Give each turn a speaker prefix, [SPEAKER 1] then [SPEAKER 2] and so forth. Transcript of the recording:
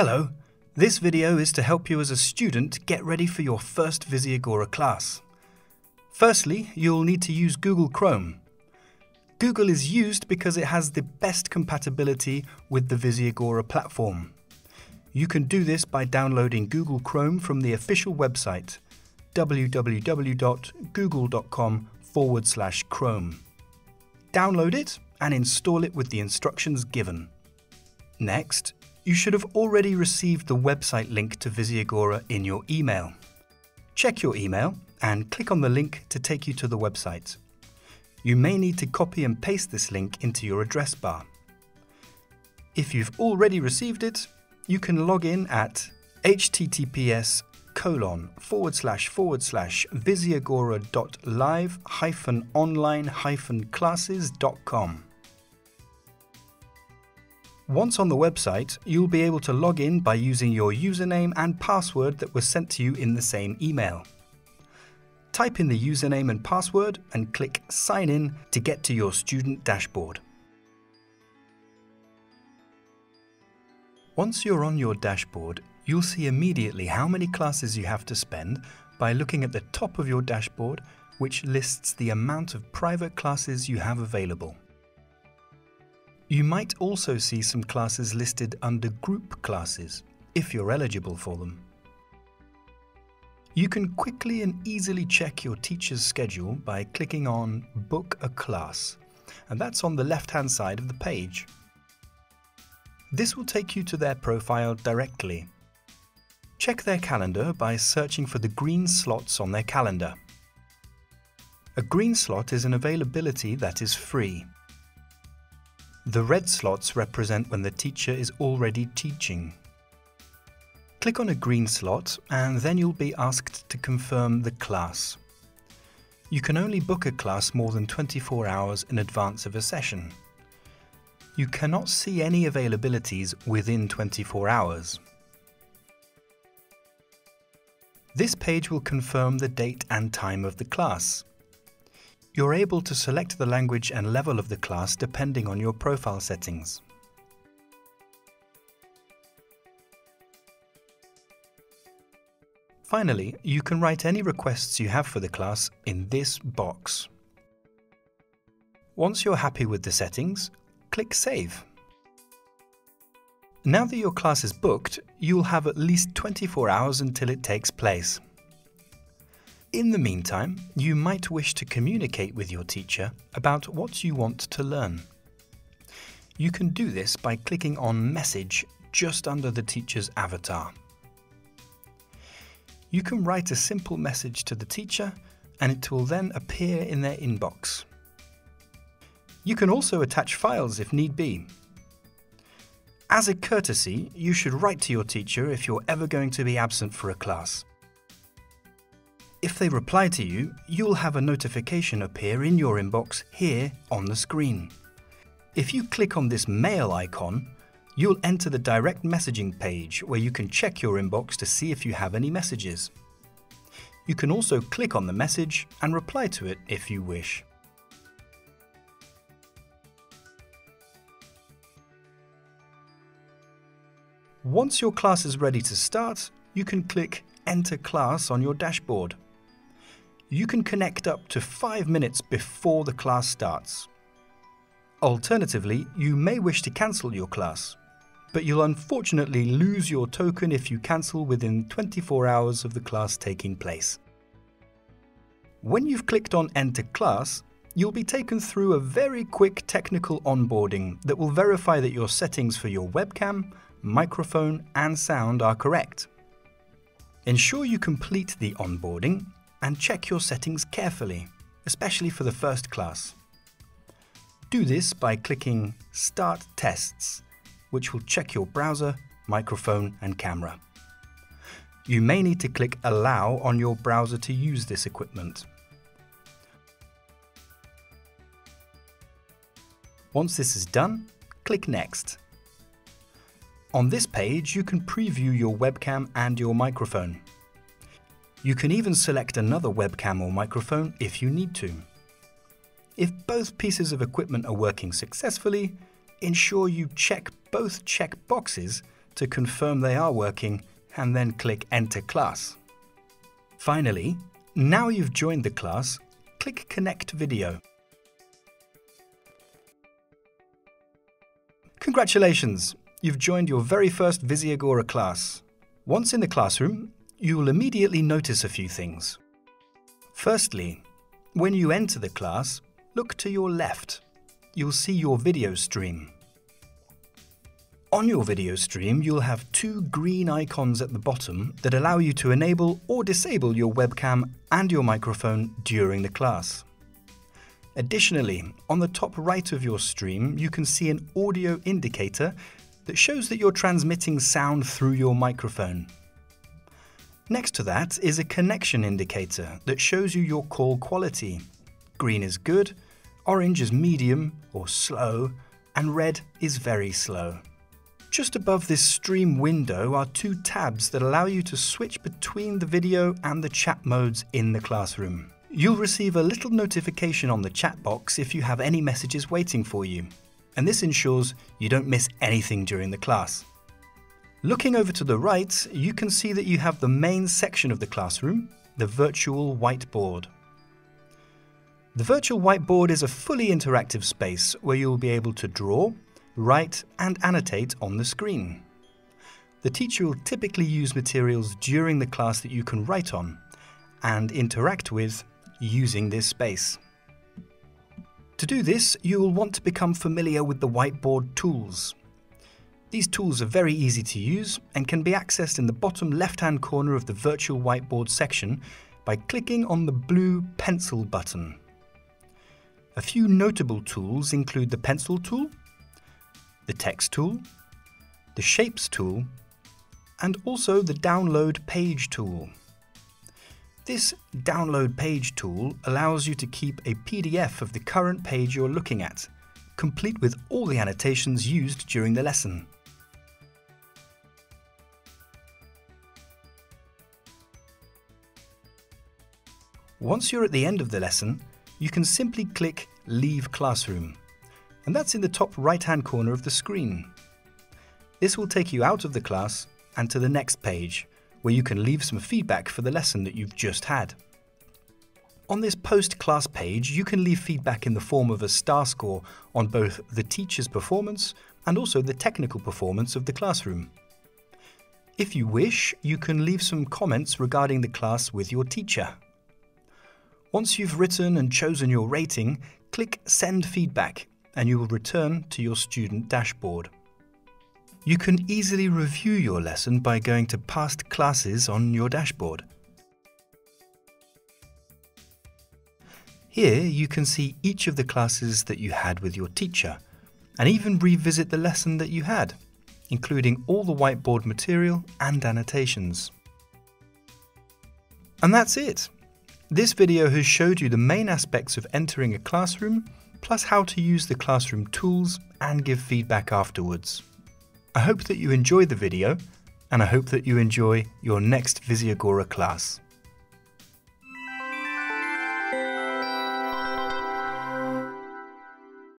[SPEAKER 1] Hello, this video is to help you as a student get ready for your first Visiagora class. Firstly, you'll need to use Google Chrome. Google is used because it has the best compatibility with the Visiagora platform. You can do this by downloading Google Chrome from the official website www.google.com/Chrome. Download it and install it with the instructions given. Next, you should have already received the website link to Visiagora in your email. Check your email and click on the link to take you to the website. You may need to copy and paste this link into your address bar. If you've already received it, you can log in at https://visiagora.live-online-classes.com. Once on the website, you'll be able to log in by using your username and password that was sent to you in the same email. Type in the username and password and click Sign In to get to your student dashboard. Once you're on your dashboard, you'll see immediately how many classes you have to spend by looking at the top of your dashboard, which lists the amount of private classes you have available. You might also see some classes listed under group classes, if you're eligible for them. You can quickly and easily check your teacher's schedule by clicking on Book a Class, and that's on the left-hand side of the page. This will take you to their profile directly. Check their calendar by searching for the green slots on their calendar. A green slot is an availability that is free. The red slots represent when the teacher is already teaching. Click on a green slot and then you'll be asked to confirm the class. You can only book a class more than 24 hours in advance of a session. You cannot see any availabilities within 24 hours. This page will confirm the date and time of the class. You're able to select the language and level of the class depending on your profile settings. Finally, you can write any requests you have for the class in this box. Once you're happy with the settings, click Save. Now that your class is booked, you'll have at least 24 hours until it takes place. In the meantime, you might wish to communicate with your teacher about what you want to learn. You can do this by clicking on Message just under the teacher's avatar. You can write a simple message to the teacher and it will then appear in their inbox. You can also attach files if need be. As a courtesy, you should write to your teacher if you're ever going to be absent for a class. If they reply to you, you'll have a notification appear in your inbox here on the screen. If you click on this mail icon, you'll enter the direct messaging page where you can check your inbox to see if you have any messages. You can also click on the message and reply to it if you wish. Once your class is ready to start, you can click Enter Class on your dashboard. You can connect up to 5 minutes before the class starts. Alternatively, you may wish to cancel your class, but you'll unfortunately lose your token if you cancel within 24 hours of the class taking place. When you've clicked on Enter Class, you'll be taken through a very quick technical onboarding that will verify that your settings for your webcam, microphone and sound are correct. Ensure you complete the onboarding and check your settings carefully, especially for the first class. Do this by clicking Start Tests, which will check your browser, microphone and camera. You may need to click Allow on your browser to use this equipment. Once this is done, click Next. On this page, you can preview your webcam and your microphone. You can even select another webcam or microphone if you need to. If both pieces of equipment are working successfully, ensure you check both check boxes to confirm they are working and then click Enter Class. Finally, now you've joined the class, click Connect Video. Congratulations! You've joined your very first Visiagora class. Once in the classroom, you will immediately notice a few things. Firstly, when you enter the class, look to your left. You'll see your video stream. On your video stream, you'll have two green icons at the bottom that allow you to enable or disable your webcam and your microphone during the class. Additionally, on the top right of your stream, you can see an audio indicator that shows that you're transmitting sound through your microphone. Next to that is a connection indicator that shows you your call quality. Green is good, orange is medium or slow, and red is very slow. Just above this stream window are two tabs that allow you to switch between the video and the chat modes in the classroom. You'll receive a little notification on the chat box if you have any messages waiting for you, and this ensures you don't miss anything during the class. Looking over to the right, you can see that you have the main section of the classroom, the virtual whiteboard. The virtual whiteboard is a fully interactive space where you'll be able to draw, write and annotate on the screen. The teacher will typically use materials during the class that you can write on and interact with using this space. To do this, you will want to become familiar with the whiteboard tools. These tools are very easy to use and can be accessed in the bottom left-hand corner of the virtual whiteboard section by clicking on the blue pencil button. A few notable tools include the pencil tool, the text tool, the shapes tool, and also the download page tool. This download page tool allows you to keep a PDF of the current page you're looking at, complete with all the annotations used during the lesson. Once you're at the end of the lesson, you can simply click Leave Classroom, and that's in the top right-hand corner of the screen. This will take you out of the class and to the next page, where you can leave some feedback for the lesson that you've just had. On this post-class page, you can leave feedback in the form of a star score on both the teacher's performance and also the technical performance of the classroom. If you wish, you can leave some comments regarding the class with your teacher. Once you've written and chosen your rating, click Send Feedback and you will return to your student dashboard. You can easily review your lesson by going to Past Classes on your dashboard. Here you can see each of the classes that you had with your teacher and even revisit the lesson that you had, including all the whiteboard material and annotations. And that's it! This video has showed you the main aspects of entering a classroom, plus how to use the classroom tools and give feedback afterwards. I hope that you enjoyed the video, and I hope that you enjoy your next Visiagora class.